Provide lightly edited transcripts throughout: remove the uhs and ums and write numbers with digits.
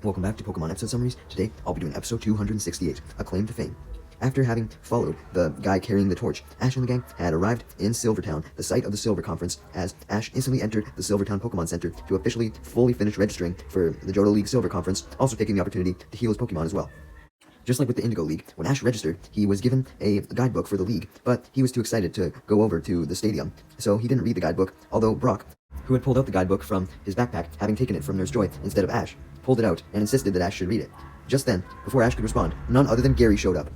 Welcome back to Pokemon episode summaries. Today, I'll be doing episode 268, A Claim to Fame. After having followed the guy carrying the torch, Ash and the gang had arrived in Silvertown, the site of the Silver Conference, as Ash instantly entered the Silvertown Pokemon Center to officially fully finish registering for the Johto League Silver Conference, also taking the opportunity to heal his Pokemon as well. Just like with the Indigo League, when Ash registered, he was given a guidebook for the league, but he was too excited to go over to the stadium, so he didn't read the guidebook, although Brock, who had pulled out the guidebook from his backpack, having taken it from Nurse Joy instead of Ash, pulled it out and insisted that Ash should read it. Just then, before Ash could respond, none other than Gary showed up,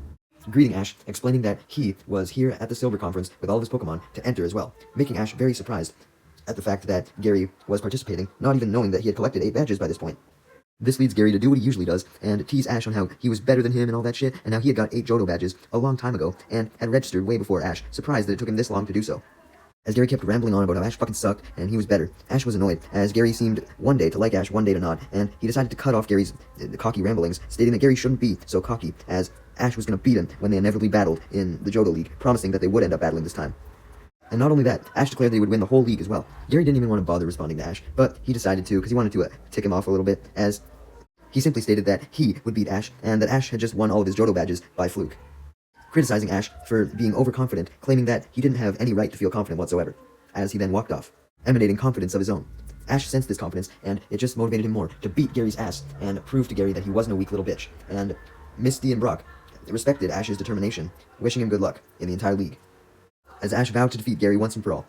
greeting Ash, explaining that he was here at the Silver Conference with all of his Pokemon to enter as well, making Ash very surprised at the fact that Gary was participating, not even knowing that he had collected 8 badges by this point. This leads Gary to do what he usually does, and tease Ash on how he was better than him and all that shit, and how he had got 8 Johto badges a long time ago, and had registered way before Ash, surprised that it took him this long to do so. As Gary kept rambling on about how Ash fucking sucked, and he was better, Ash was annoyed, as Gary seemed one day to like Ash, one day to not, and he decided to cut off Gary's cocky ramblings, stating that Gary shouldn't be so cocky, as Ash was going to beat him when they inevitably battled in the Johto League, promising that they would end up battling this time. And not only that, Ash declared that he would win the whole league as well. Gary didn't even want to bother responding to Ash, but he decided to, because he wanted to tick him off a little bit, as he simply stated that he would beat Ash, and that Ash had just won all of his Johto badges by fluke, criticizing Ash for being overconfident, claiming that he didn't have any right to feel confident whatsoever, as he then walked off, emanating confidence of his own. Ash sensed this confidence, and it just motivated him more to beat Gary's ass, and prove to Gary that he wasn't a weak little bitch, and Misty and Brock respected Ash's determination, wishing him good luck in the entire league, as Ash vowed to defeat Gary once and for all.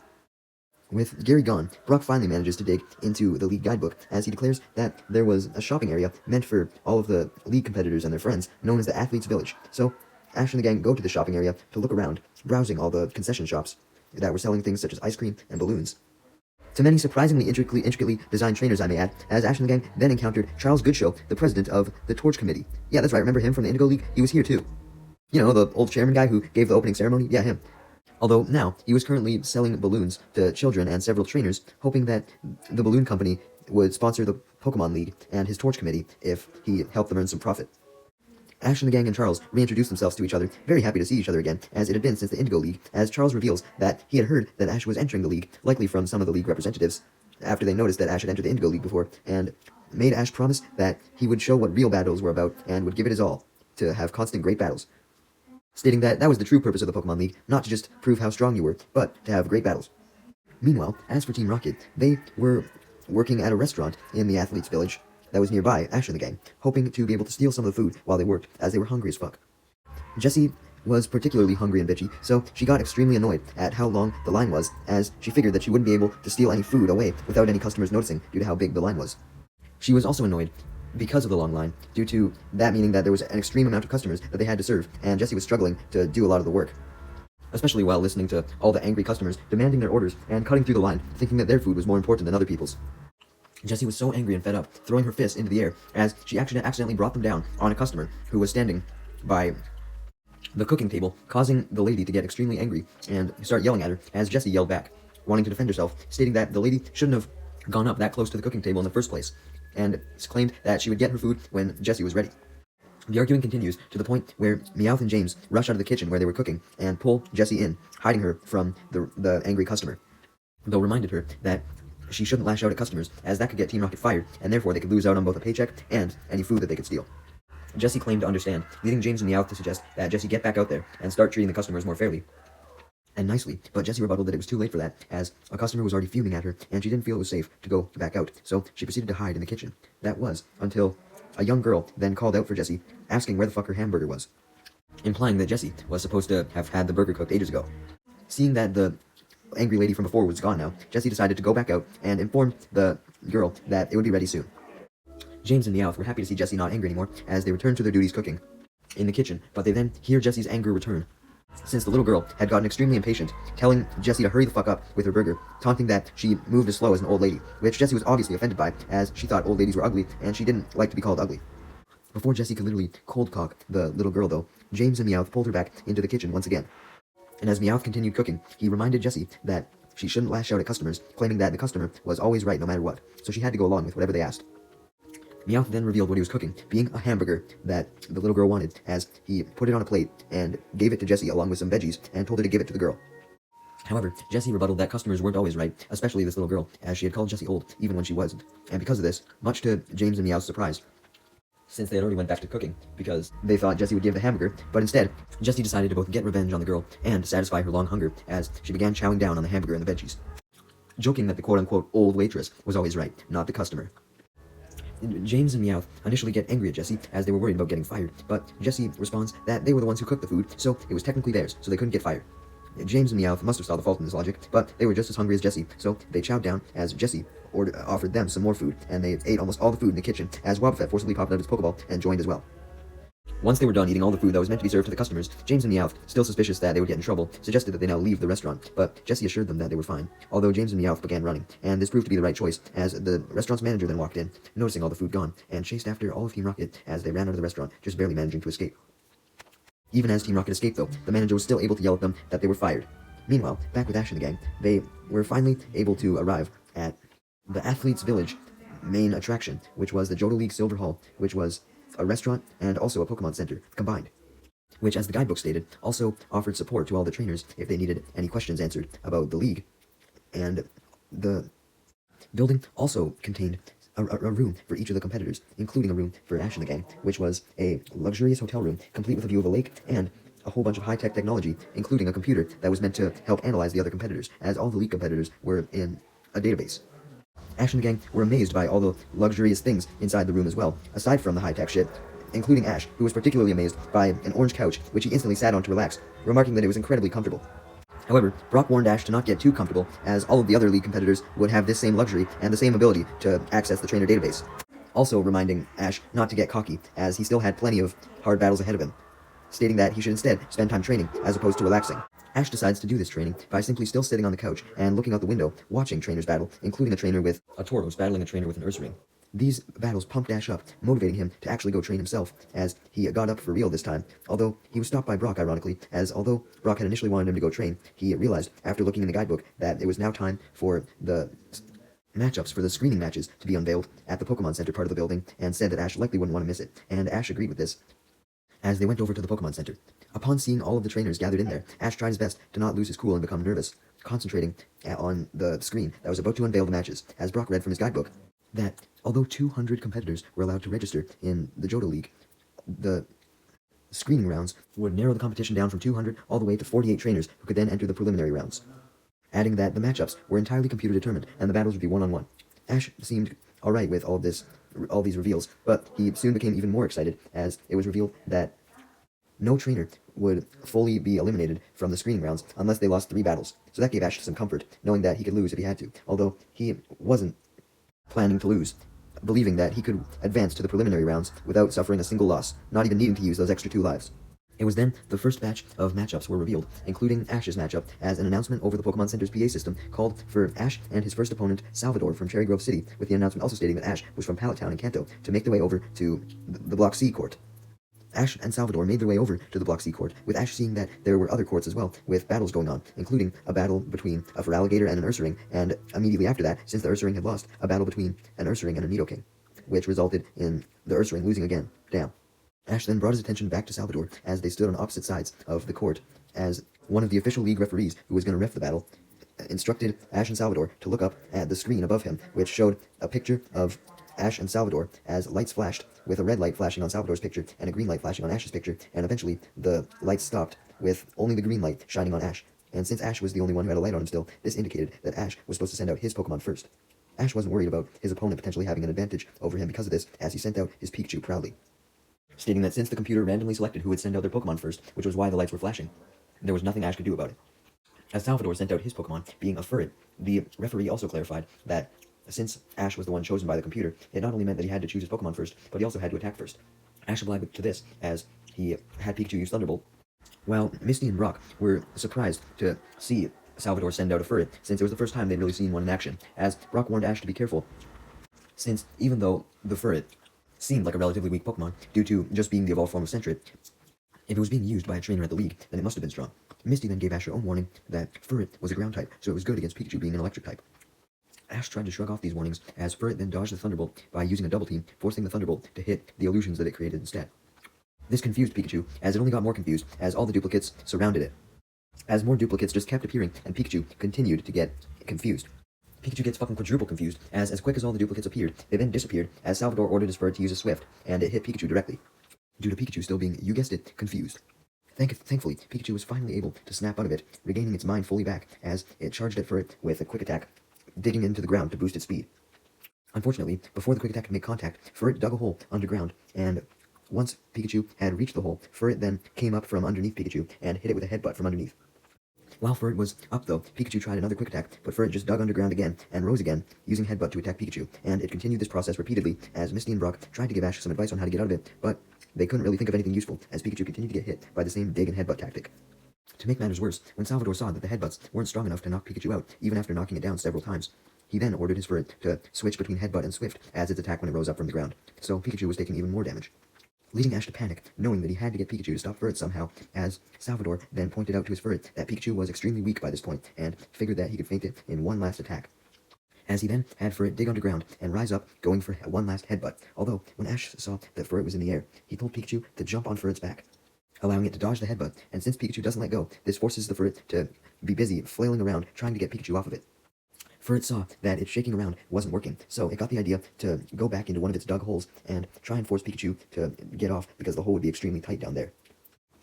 With Gary gone, Brock finally manages to dig into the league guidebook, as he declares that there was a shopping area meant for all of the league competitors and their friends, known as the Athletes' Village. So, Ash and the gang go to the shopping area to look around, browsing all the concession shops that were selling things such as ice cream and balloons. To many surprisingly intricately designed trainers, I may add, as Ash and the gang then encountered Charles Goodshow, the president of the Torch Committee. Yeah, that's right, remember him from the Indigo League? He was here too. You know, the old chairman guy who gave the opening ceremony? Yeah, him. Although now, he was currently selling balloons to children and several trainers, hoping that the balloon company would sponsor the Pokemon League and his Torch Committee if he helped them earn some profit. Ash and the gang and Charles reintroduced themselves to each other, very happy to see each other again, as it had been since the Indigo League, as Charles reveals that he had heard that Ash was entering the league, likely from some of the league representatives, after they noticed that Ash had entered the Indigo League before, and made Ash promise that he would show what real battles were about, and would give it his all, to have constant great battles, stating that that was the true purpose of the Pokemon League, not to just prove how strong you were, but to have great battles. Meanwhile, as for Team Rocket, they were working at a restaurant in the Athletes' Village that was nearby Ash and the gang, hoping to be able to steal some of the food while they worked, as they were hungry as fuck. Jessie was particularly hungry and bitchy, so she got extremely annoyed at how long the line was, as she figured that she wouldn't be able to steal any food away without any customers noticing due to how big the line was. She was also annoyed because of the long line, due to that meaning that there was an extreme amount of customers that they had to serve, and Jessie was struggling to do a lot of the work, especially while listening to all the angry customers demanding their orders and cutting through the line, thinking that their food was more important than other people's. Jessie was so angry and fed up, throwing her fist into the air, as she accidentally brought them down on a customer who was standing by the cooking table, causing the lady to get extremely angry and start yelling at her, as Jessie yelled back, wanting to defend herself, stating that the lady shouldn't have gone up that close to the cooking table in the first place, and claimed that she would get her food when Jessie was ready. The arguing continues to the point where Meowth and James rush out of the kitchen where they were cooking and pull Jessie in, hiding her from the angry customer, though reminded her that she shouldn't lash out at customers, as that could get Team Rocket fired, and therefore they could lose out on both a paycheck and any food that they could steal. Jessie claimed to understand, leading James and Meowth to suggest that Jessie get back out there and start treating the customers more fairly and nicely, but Jessie rebutted that it was too late for that, as a customer was already fuming at her, and she didn't feel it was safe to go back out, so she proceeded to hide in the kitchen. That was until a young girl then called out for Jessie, asking where the fuck her hamburger was, implying that Jessie was supposed to have had the burger cooked ages ago. Seeing that the angry lady from before was gone now, Jessie decided to go back out and informed the girl that it would be ready soon. James and Meowth were happy to see Jessie not angry anymore, as they returned to their duties cooking in the kitchen, but they then hear Jessie's anger return, since the little girl had gotten extremely impatient, telling Jessie to hurry the fuck up with her burger, taunting that she moved as slow as an old lady, which Jessie was obviously offended by, as she thought old ladies were ugly, and she didn't like to be called ugly. Before Jessie could literally cold cock the little girl though, James and Meowth pulled her back into the kitchen once again. And as Meowth continued cooking, he reminded Jessie that she shouldn't lash out at customers, claiming that the customer was always right no matter what, so she had to go along with whatever they asked. Meowth then revealed what he was cooking, being a hamburger that the little girl wanted, as he put it on a plate and gave it to Jessie along with some veggies and told her to give it to the girl. However, Jessie rebutted that customers weren't always right, especially this little girl, as she had called Jessie old even when she wasn't. And because of this, much to James and Meowth's surprise, since they had already went back to cooking, because they thought Jessie would give the hamburger, but instead, Jessie decided to both get revenge on the girl and satisfy her long hunger as she began chowing down on the hamburger and the veggies, joking that the quote-unquote old waitress was always right, not the customer. James and Meowth initially get angry at Jessie as they were worried about getting fired, but Jessie responds that they were the ones who cooked the food, so it was technically theirs, so they couldn't get fired. James and Meowth must have saw the fault in this logic, but they were just as hungry as Jessie, so they chowed down as Jessie offered them some more food, and they ate almost all the food in the kitchen as Wobbuffet forcibly popped out of his Pokeball and joined as well. Once they were done eating all the food that was meant to be served to the customers, James and Meowth, still suspicious that they would get in trouble, suggested that they now leave the restaurant, but Jessie assured them that they were fine, although James and Meowth began running, and this proved to be the right choice, as the restaurant's manager then walked in, noticing all the food gone, and chased after all of Team Rocket as they ran out of the restaurant, just barely managing to escape. Even as Team Rocket escaped, though, the manager was still able to yell at them that they were fired. Meanwhile, back with Ash and the gang, they were finally able to arrive at the Athletes Village main attraction, which was the Johto League Silver Hall, which was a restaurant and also a Pokemon Center combined, which, as the guidebook stated, also offered support to all the trainers if they needed any questions answered about the league. And the building also contained a room for each of the competitors, including a room for Ash and the gang, which was a luxurious hotel room, complete with a view of a lake and a whole bunch of high-tech technology, including a computer that was meant to help analyze the other competitors, as all the league competitors were in a database. Ash and the gang were amazed by all the luxurious things inside the room as well, aside from the high-tech shit, including Ash, who was particularly amazed by an orange couch, which he instantly sat on to relax, remarking that it was incredibly comfortable. However, Brock warned Ash to not get too comfortable, as all of the other league competitors would have this same luxury and the same ability to access the trainer database, also reminding Ash not to get cocky, as he still had plenty of hard battles ahead of him, stating that he should instead spend time training as opposed to relaxing. Ash decides to do this training by simply still sitting on the couch and looking out the window, watching trainers battle, including a trainer with a Tauros battling a trainer with an Ursaring. These battles pumped Ash up, motivating him to actually go train himself, as he got up for real this time, although he was stopped by Brock, ironically, as although Brock had initially wanted him to go train, he realized, after looking in the guidebook, that it was now time for the matchups for the screening matches to be unveiled at the Pokemon Center part of the building, and said that Ash likely wouldn't want to miss it, and Ash agreed with this, as they went over to the Pokemon Center. Upon seeing all of the trainers gathered in there, Ash tried his best to not lose his cool and become nervous, concentrating on the screen that was about to unveil the matches, as Brock read from his guidebook that although 200 competitors were allowed to register in the Johto League, the screening rounds would narrow the competition down from 200 all the way to 48 trainers who could then enter the preliminary rounds, adding that the matchups were entirely computer determined and the battles would be one-on-one. Ash seemed alright with all these reveals, but he soon became even more excited as it was revealed that no trainer would fully be eliminated from the screening rounds unless they lost 3 battles. So that gave Ash some comfort, knowing that he could lose if he had to, although he wasn't planning to lose, believing that he could advance to the preliminary rounds without suffering a single loss, not even needing to use those extra 2 lives. It was then the first batch of matchups were revealed, including Ash's matchup, as an announcement over the Pokemon Center's PA system called for Ash and his first opponent, Salvador, from Cherry Grove City, with the announcement also stating that Ash was from Pallet Town in Kanto, to make their way over to the Block C court. Ash and Salvador made their way over to the Block C court, with Ash seeing that there were other courts as well, with battles going on, including a battle between a Feraligatr and an Ursaring, and immediately after that, since the Ursaring had lost, a battle between an Ursaring and a Nidoking, which resulted in the Ursaring losing again. Damn. Ash then brought his attention back to Salvador as they stood on opposite sides of the court, as one of the official league referees, who was going to ref the battle, instructed Ash and Salvador to look up at the screen above him, which showed a picture of Ash and Salvador as lights flashed, with a red light flashing on Salvador's picture and a green light flashing on Ash's picture, and eventually the lights stopped, with only the green light shining on Ash. And since Ash was the only one who had a light on him still, this indicated that Ash was supposed to send out his Pokemon first. Ash wasn't worried about his opponent potentially having an advantage over him because of this, as he sent out his Pikachu proudly, stating that since the computer randomly selected who would send out their Pokemon first, which was why the lights were flashing, there was nothing Ash could do about it. As Salvador sent out his Pokemon, being a Furret, the referee also clarified that since Ash was the one chosen by the computer, it not only meant that he had to choose his Pokemon first, but he also had to attack first. Ash applied to this, as he had Pikachu use Thunderbolt, while Misty and Brock were surprised to see Salvador send out a Furret, since it was the first time they'd really seen one in action, as Brock warned Ash to be careful, since even though the Furret seemed like a relatively weak Pokemon, due to just being the evolved form of Sentret, if it was being used by a trainer at the league, then it must have been strong. Misty then gave Ash her own warning that Furret was a ground type, so it was good against Pikachu being an electric type. Ash tried to shrug off these warnings, as Furret then dodged the Thunderbolt by using a double team, forcing the Thunderbolt to hit the illusions that it created instead. This confused Pikachu, as it only got more confused as all the duplicates surrounded it, as more duplicates just kept appearing and Pikachu continued to get confused. Pikachu gets fucking quadruple confused, as quick as all the duplicates appeared, they then disappeared, as Salvador ordered his Furret to use a Swift, and it hit Pikachu directly, due to Pikachu still being, you guessed it, confused. Thankfully, Pikachu was finally able to snap out of it, regaining its mind fully back, as it charged at Furret with a quick attack, digging into the ground to boost its speed. Unfortunately, before the quick attack could make contact, Furret dug a hole underground, and once Pikachu had reached the hole, Furret then came up from underneath Pikachu and hit it with a headbutt from underneath. While Furret was up though, Pikachu tried another quick attack, but Furret just dug underground again and rose again, using Headbutt to attack Pikachu, and it continued this process repeatedly as Misty and Brock tried to give Ash some advice on how to get out of it, but they couldn't really think of anything useful, as Pikachu continued to get hit by the same dig and headbutt tactic. To make matters worse, when Salvador saw that the headbutts weren't strong enough to knock Pikachu out, even after knocking it down several times, he then ordered his Furret to switch between Headbutt and Swift as its attack when it rose up from the ground, so Pikachu was taking even more damage, leading Ash to panic, knowing that he had to get Pikachu to stop Furret somehow, as Salvador then pointed out to his Furret that Pikachu was extremely weak by this point, and figured that he could feint it in one last attack. As he then had Furret dig underground and rise up, going for one last headbutt, although when Ash saw that Furret was in the air, he told Pikachu to jump on Furret's back, allowing it to dodge the headbutt, and since Pikachu doesn't let go, this forces the Furret to be busy flailing around trying to get Pikachu off of it. Furret saw that its shaking around wasn't working, so it got the idea to go back into one of its dug holes and try and force Pikachu to get off because the hole would be extremely tight down there.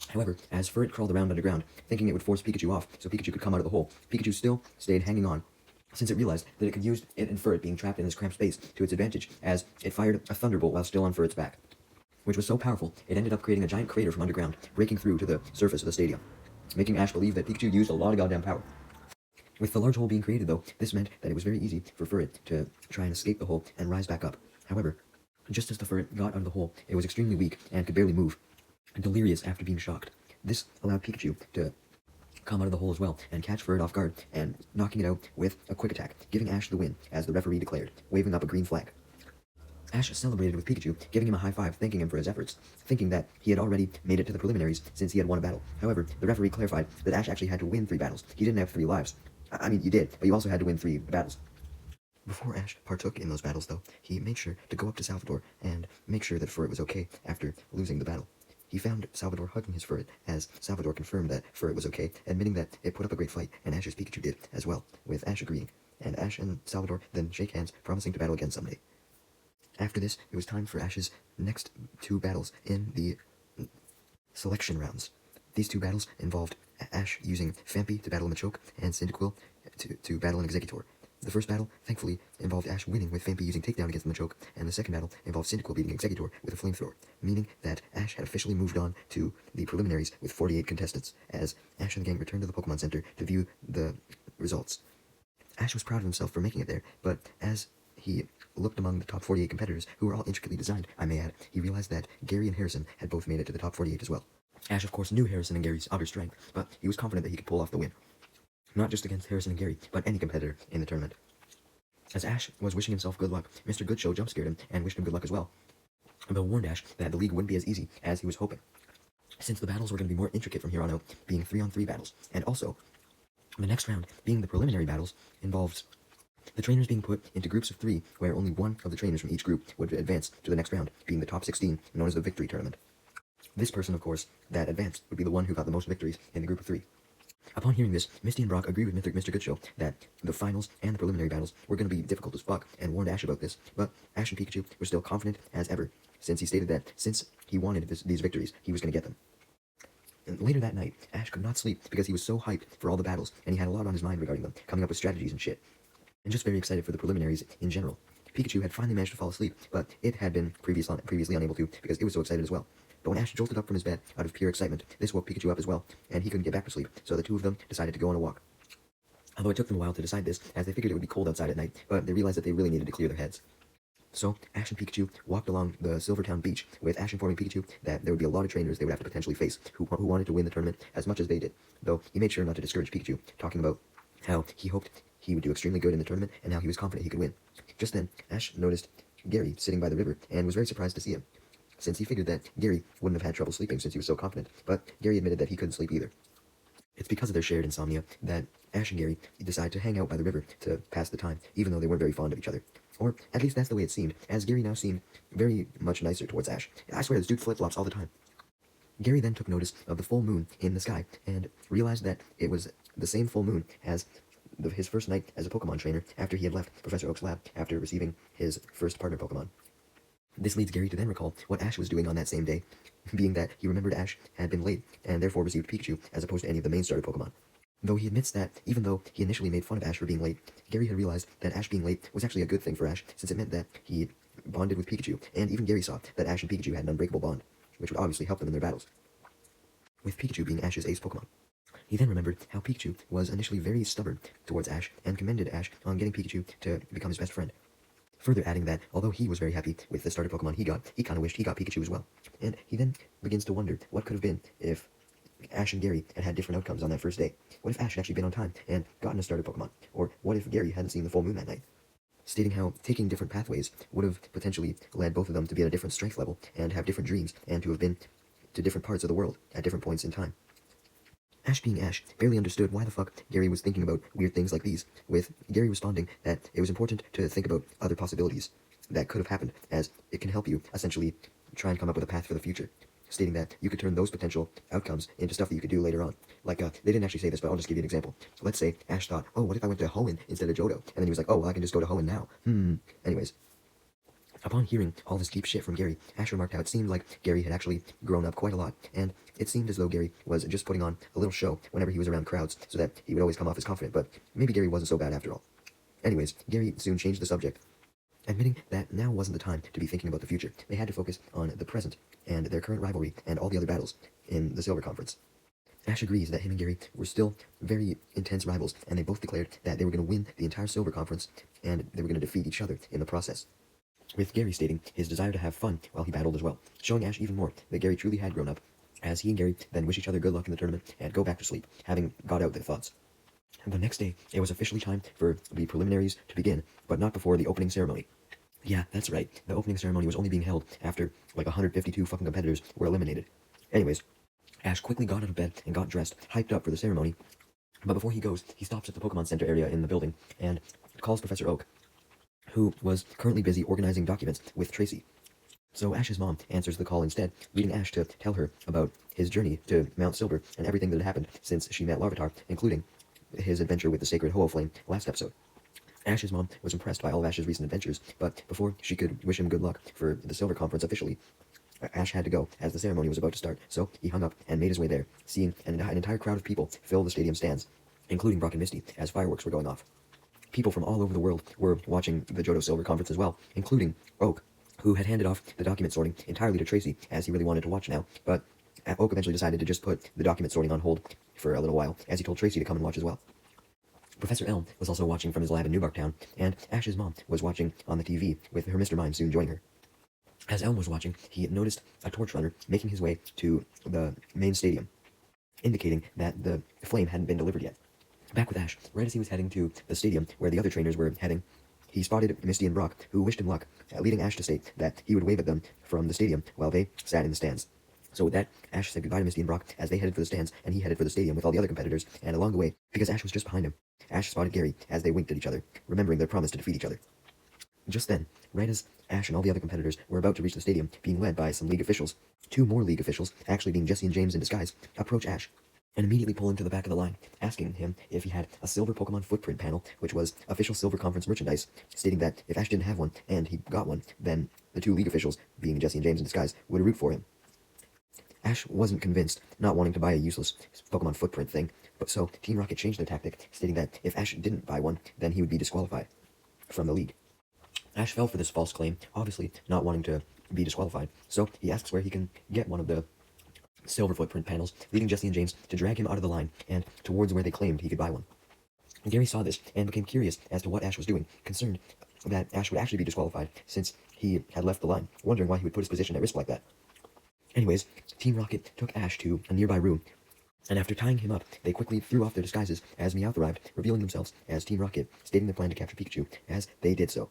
However, as Furret crawled around underground, thinking it would force Pikachu off so Pikachu could come out of the hole, Pikachu still stayed hanging on, since it realized that it could use it and Furret being trapped in this cramped space to its advantage, as it fired a thunderbolt while still on Furret's back, which was so powerful it ended up creating a giant crater from underground, breaking through to the surface of the stadium, making Ash believe that Pikachu used a lot of goddamn power. With the large hole being created, though, this meant that it was very easy for Furret to try and escape the hole and rise back up. However, just as the Furret got out of the hole, it was extremely weak and could barely move, delirious after being shocked. This allowed Pikachu to come out of the hole as well and catch Furret off guard and knocking it out with a quick attack, giving Ash the win, as the referee declared, waving up a green flag. Ash celebrated with Pikachu, giving him a high five, thanking him for his efforts, thinking that he had already made it to the preliminaries since he had won a battle. However, the referee clarified that Ash actually had to win 3 battles. He didn't have 3 lives. I mean, you did, but you also had to win 3 battles. Before Ash partook in those battles, though, he made sure to go up to Salvador and make sure that Furret was okay after losing the battle. He found Salvador hugging his Furret, as Salvador confirmed that Furret was okay, admitting that it put up a great fight, and Ash's Pikachu did as well, with Ash agreeing, and Ash and Salvador then shake hands, promising to battle again someday. After this, it was time for Ash's next 2 battles in the selection rounds. These 2 battles involved Ash using Phanpy to battle Machoke and Cyndaquil to battle an Exeggutor. The first battle, thankfully, involved Ash winning with Phanpy using Takedown against Machoke, and the second battle involved Cyndaquil beating Exeggutor with a Flamethrower, meaning that Ash had officially moved on to the preliminaries with 48 contestants, as Ash and the gang returned to the Pokemon Center to view the results. Ash was proud of himself for making it there, but as he looked among the top 48 competitors, who were all intricately designed, I may add, he realized that Gary and Harrison had both made it to the top 48 as well. Ash, of course, knew Harrison and Gary's utter strength, but he was confident that he could pull off the win. Not just against Harrison and Gary, but any competitor in the tournament. As Ash was wishing himself good luck, Mr. Goodshow jump-scared him and wished him good luck as well, though warned Ash that the league wouldn't be as easy as he was hoping, since the battles were going to be more intricate from here on out, being 3-on-3 battles, and also, the next round, being the preliminary battles, involved the trainers being put into groups of 3, where only one of the trainers from each group would advance to the next round, being the top 16, known as the Victory Tournament. This person, of course, that advanced would be the one who got the most victories in the group of 3. Upon hearing this, Misty and Brock agreed with Mr. Goodshow that the finals and the preliminary battles were going to be difficult as fuck, and warned Ash about this, but Ash and Pikachu were still confident as ever, since he stated that since he wanted these victories, he was going to get them. And later that night, Ash could not sleep because he was so hyped for all the battles, and he had a lot on his mind regarding them, coming up with strategies and shit, and just very excited for the preliminaries in general. Pikachu had finally managed to fall asleep, but it had been previously unable to because it was so excited as well. But when Ash jolted up from his bed out of pure excitement, this woke Pikachu up as well, and he couldn't get back to sleep, so the 2 of them decided to go on a walk. Although it took them a while to decide this, as they figured it would be cold outside at night, but they realized that they really needed to clear their heads. So, Ash and Pikachu walked along the Silvertown beach, with Ash informing Pikachu that there would be a lot of trainers they would have to potentially face who wanted to win the tournament as much as they did, though he made sure not to discourage Pikachu, talking about how he hoped he would do extremely good in the tournament and how he was confident he could win. Just then, Ash noticed Gary sitting by the river and was very surprised to see him, since he figured that Gary wouldn't have had trouble sleeping since he was so confident, but Gary admitted that he couldn't sleep either. It's because of their shared insomnia that Ash and Gary decide to hang out by the river to pass the time, even though they weren't very fond of each other. Or, at least that's the way it seemed, as Gary now seemed very much nicer towards Ash. I swear, this dude flip-flops all the time. Gary then took notice of the full moon in the sky, and realized that it was the same full moon as his first night as a Pokemon trainer after he had left Professor Oak's lab after receiving his first partner Pokemon. This leads Gary to then recall what Ash was doing on that same day, being that he remembered Ash had been late and therefore received Pikachu as opposed to any of the main starter Pokemon. Though he admits that, even though he initially made fun of Ash for being late, Gary had realized that Ash being late was actually a good thing for Ash, since it meant that he bonded with Pikachu, and even Gary saw that Ash and Pikachu had an unbreakable bond, which would obviously help them in their battles, with Pikachu being Ash's ace Pokemon. He then remembered how Pikachu was initially very stubborn towards Ash, and commended Ash on getting Pikachu to become his best friend. Further adding that, although he was very happy with the starter Pokemon he got, he kinda wished he got Pikachu as well. And he then begins to wonder what could have been if Ash and Gary had different outcomes on that first day. What if Ash had actually been on time and gotten a starter Pokemon? Or what if Gary hadn't seen the full moon that night? Stating how taking different pathways would have potentially led both of them to be at a different strength level and have different dreams, and to have been to different parts of the world at different points in time. Ash being Ash barely understood why the fuck Gary was thinking about weird things like these, with Gary responding that it was important to think about other possibilities that could have happened, as it can help you essentially try and come up with a path for the future, stating that you could turn those potential outcomes into stuff that you could do later on. Like, they didn't actually say this, but I'll just give you an example. Let's say Ash thought, oh, what if I went to Hoenn instead of Johto? And then he was like, oh, well, I can just go to Hoenn now. Anyways. Upon hearing all this deep shit from Gary, Ash remarked how it seemed like Gary had actually grown up quite a lot, and it seemed as though Gary was just putting on a little show whenever he was around crowds, so that he would always come off as confident, but maybe Gary wasn't so bad after all. Anyways, Gary soon changed the subject, admitting that now wasn't the time to be thinking about the future. They had to focus on the present, and their current rivalry, and all the other battles in the Silver Conference. Ash agrees that him and Gary were still very intense rivals, and they both declared that they were going to win the entire Silver Conference, and they were going to defeat each other in the process, with Gary stating his desire to have fun while he battled as well, showing Ash even more that Gary truly had grown up, as he and Gary then wish each other good luck in the tournament and go back to sleep, having got out their thoughts. And the next day, it was officially time for the preliminaries to begin, but not before the opening ceremony. Yeah, that's right, the opening ceremony was only being held after like 152 fucking competitors were eliminated. Anyways, Ash quickly got out of bed and got dressed, hyped up for the ceremony, but before he goes, he stops at the Pokemon Center area in the building and calls Professor Oak, who was currently busy organizing documents with Tracy. So Ash's mom answers the call instead, leading Ash to tell her about his journey to Mount Silver and everything that had happened since she met Larvitar, including his adventure with the sacred Ho-Oh-Flame last episode. Ash's mom was impressed by all of Ash's recent adventures, but before she could wish him good luck for the Silver Conference officially, Ash had to go, as the ceremony was about to start, so he hung up and made his way there, seeing an entire crowd of people fill the stadium stands, including Brock and Misty, as fireworks were going off. People from all over the world were watching the Johto Silver Conference as well, including Oak, who had handed off the document sorting entirely to Tracy, as he really wanted to watch now, but Oak eventually decided to just put the document sorting on hold for a little while, as he told Tracy to come and watch as well. Professor Elm was also watching from his lab in Newbarktown, and Ash's mom was watching on the TV, with her Mr. Mime soon joining her. As Elm was watching, he noticed a torch runner making his way to the main stadium, indicating that the flame hadn't been delivered yet. Back with Ash, right as he was heading to the stadium where the other trainers were heading, he spotted Misty and Brock, who wished him luck, leading Ash to state that he would wave at them from the stadium while they sat in the stands. So with that, Ash said goodbye to Misty and Brock as they headed for the stands, and he headed for the stadium with all the other competitors, and along the way, because Ash was just behind him, Ash spotted Gary as they winked at each other, remembering their promise to defeat each other. Just then, right as Ash and all the other competitors were about to reach the stadium, being led by some League officials, two more League officials, actually being Jesse and James in disguise, approach Ash, and immediately pull him to the back of the line, asking him if he had a silver Pokemon footprint panel, which was official Silver Conference merchandise, stating that if Ash didn't have one, and he got one, then the two League officials, being Jesse and James in disguise, would root for him. Ash wasn't convinced, not wanting to buy a useless Pokemon footprint thing, but so Team Rocket changed their tactic, stating that if Ash didn't buy one, then he would be disqualified from the league. Ash fell for this false claim, obviously not wanting to be disqualified, so he asks where he can get one of the silver footprint panels, leading Jesse and James to drag him out of the line and towards where they claimed he could buy one. Gary saw this and became curious as to what Ash was doing, concerned that Ash would actually be disqualified since he had left the line, wondering why he would put his position at risk like that. Anyways, Team Rocket took Ash to a nearby room, and after tying him up, they quickly threw off their disguises as Meowth arrived, revealing themselves as Team Rocket, stating their plan to capture Pikachu as they did so,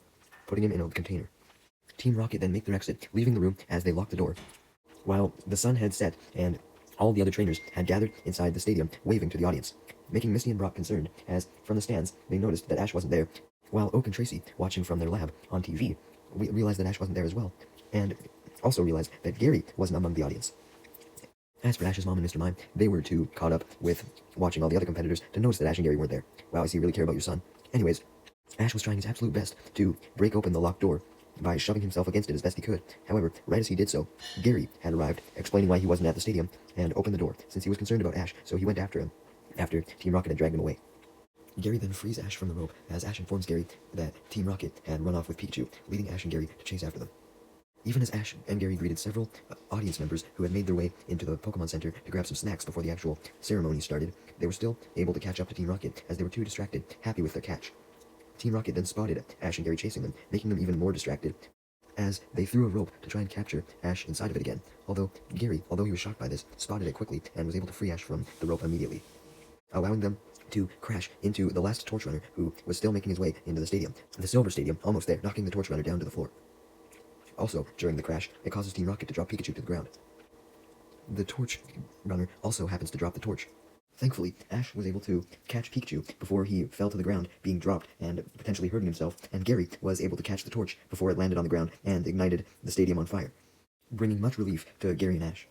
putting him in a container. Team Rocket then make their exit, leaving the room as they locked the door, while the sun had set and all the other trainers had gathered inside the stadium, waving to the audience, making Misty and Brock concerned, as from the stands they noticed that Ash wasn't there, while Oak and Tracy, watching from their lab on TV, realized that Ash wasn't there as well, and also realized that Gary wasn't among the audience. As for Ash's mom and Mr. Mime, they were too caught up with watching all the other competitors to notice that Ash and Gary weren't there. Wow, I see you really care about your son. Anyways, Ash was trying his absolute best to break open the locked door by shoving himself against it as best he could. However, right as he did so, Gary had arrived, explaining why he wasn't at the stadium, and opened the door, since he was concerned about Ash, so he went after him, after Team Rocket had dragged him away. Gary then frees Ash from the rope, as Ash informs Gary that Team Rocket had run off with Pikachu, leading Ash and Gary to chase after them. Even as Ash and Gary greeted several audience members who had made their way into the Pokemon Center to grab some snacks before the actual ceremony started, they were still able to catch up to Team Rocket, as they were too distracted, happy with their catch. Team Rocket then spotted Ash and Gary chasing them, making them even more distracted, as they threw a rope to try and capture Ash inside of it again. Although Gary, although he was shocked by this, spotted it quickly and was able to free Ash from the rope immediately, allowing them to crash into the last Torch Runner, who was still making his way into the stadium. The Silver Stadium, almost there, knocking the Torch Runner down to the floor. Also, during the crash, it causes Team Rocket to drop Pikachu to the ground. The Torch Runner also happens to drop the torch. Thankfully, Ash was able to catch Pikachu before he fell to the ground, being dropped and potentially hurting himself, and Gary was able to catch the torch before it landed on the ground and ignited the stadium on fire, bringing much relief to Gary and Ash.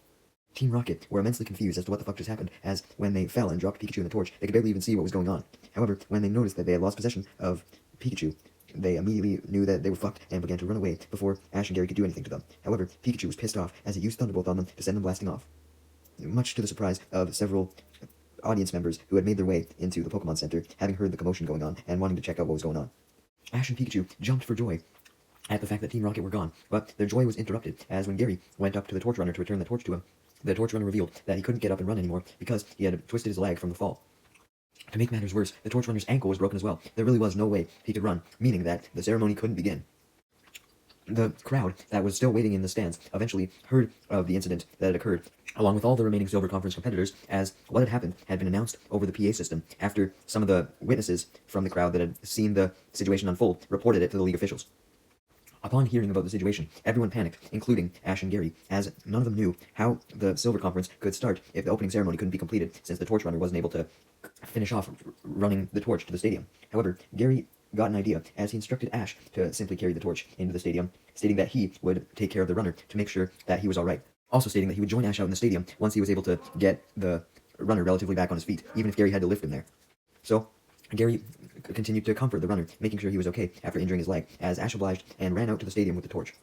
Team Rocket were immensely confused as to what the fuck just happened, as when they fell and dropped Pikachu in the torch, they could barely even see what was going on. However, when they noticed that they had lost possession of Pikachu, they immediately knew that they were fucked and began to run away before Ash and Gary could do anything to them. However, Pikachu was pissed off as he used Thunderbolt on them to send them blasting off, much to the surprise of several audience members who had made their way into the Pokemon Center, having heard the commotion going on and wanting to check out what was going on. Ash and Pikachu jumped for joy at the fact that Team Rocket were gone, but their joy was interrupted, as when Gary went up to the Torch Runner to return the torch to him, the Torch Runner revealed that he couldn't get up and run anymore because he had twisted his leg from the fall. To make matters worse, the Torch Runner's ankle was broken as well. There really was no way he could run, meaning that the ceremony couldn't begin. The crowd that was still waiting in the stands eventually heard of the incident that had occurred, along with all the remaining Silver Conference competitors, as what had happened had been announced over the PA system after some of the witnesses from the crowd that had seen the situation unfold reported it to the league officials. Upon hearing about the situation, everyone panicked, including Ash and Gary, as none of them knew how the Silver Conference could start if the opening ceremony couldn't be completed, since the Torch Runner wasn't able to finish off running the torch to the stadium. However, Gary got an idea, as he instructed Ash to simply carry the torch into the stadium, stating that he would take care of the runner to make sure that he was alright. Also stating that he would join Ash out in the stadium once he was able to get the runner relatively back on his feet, even if Gary had to lift him there. So, Gary continued to comfort the runner, making sure he was okay after injuring his leg, as Ash obliged and ran out to the stadium with the torch.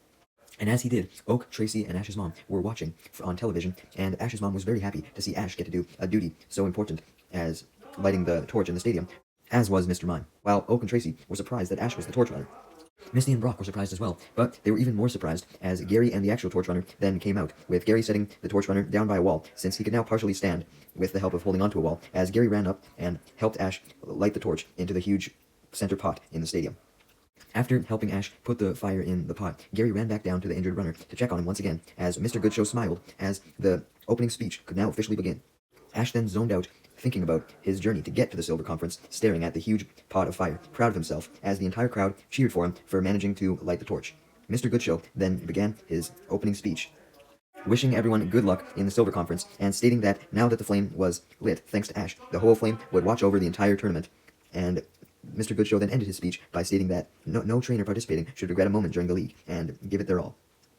And as he did, Oak, Tracy, and Ash's mom were watching on television, and Ash's mom was very happy to see Ash get to do a duty so important as lighting the torch in the stadium, as was Mr. Mime, while Oak and Tracy were surprised that Ash was the Torch Runner. Misty and Brock were surprised as well, but they were even more surprised as Gary and the actual Torch Runner then came out, with Gary setting the Torch Runner down by a wall, since he could now partially stand with the help of holding onto a wall, as Gary ran up and helped Ash light the torch into the huge center pot in the stadium. After helping Ash put the fire in the pot, Gary ran back down to the injured runner to check on him once again, as Mr. Goodshow smiled as the opening speech could now officially begin. Ash then zoned out, thinking about his journey to get to the Silver Conference, staring at the huge pot of fire, proud of himself, as the entire crowd cheered for him for managing to light the torch. Mr. Goodshow then began his opening speech, wishing everyone good luck in the Silver Conference, and stating that now that the flame was lit, thanks to Ash, the Ho-Oh Flame would watch over the entire tournament. And Mr. Goodshow then ended his speech by stating that no trainer participating should regret a moment during the league, and give it their all.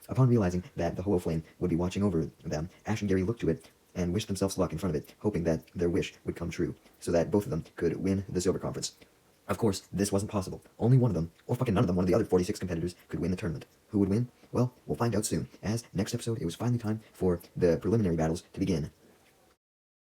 Upon realizing that the Ho-Oh Flame would be watching over them, Ash and Gary looked to it and wished themselves luck in front of it, hoping that their wish would come true, so that both of them could win the Silver Conference. Of course, this wasn't possible. Only one of them, or fucking none of them, one of the other 46 competitors, could win the tournament. Who would win? Well, we'll find out soon, as next episode it was finally time for the preliminary battles to begin.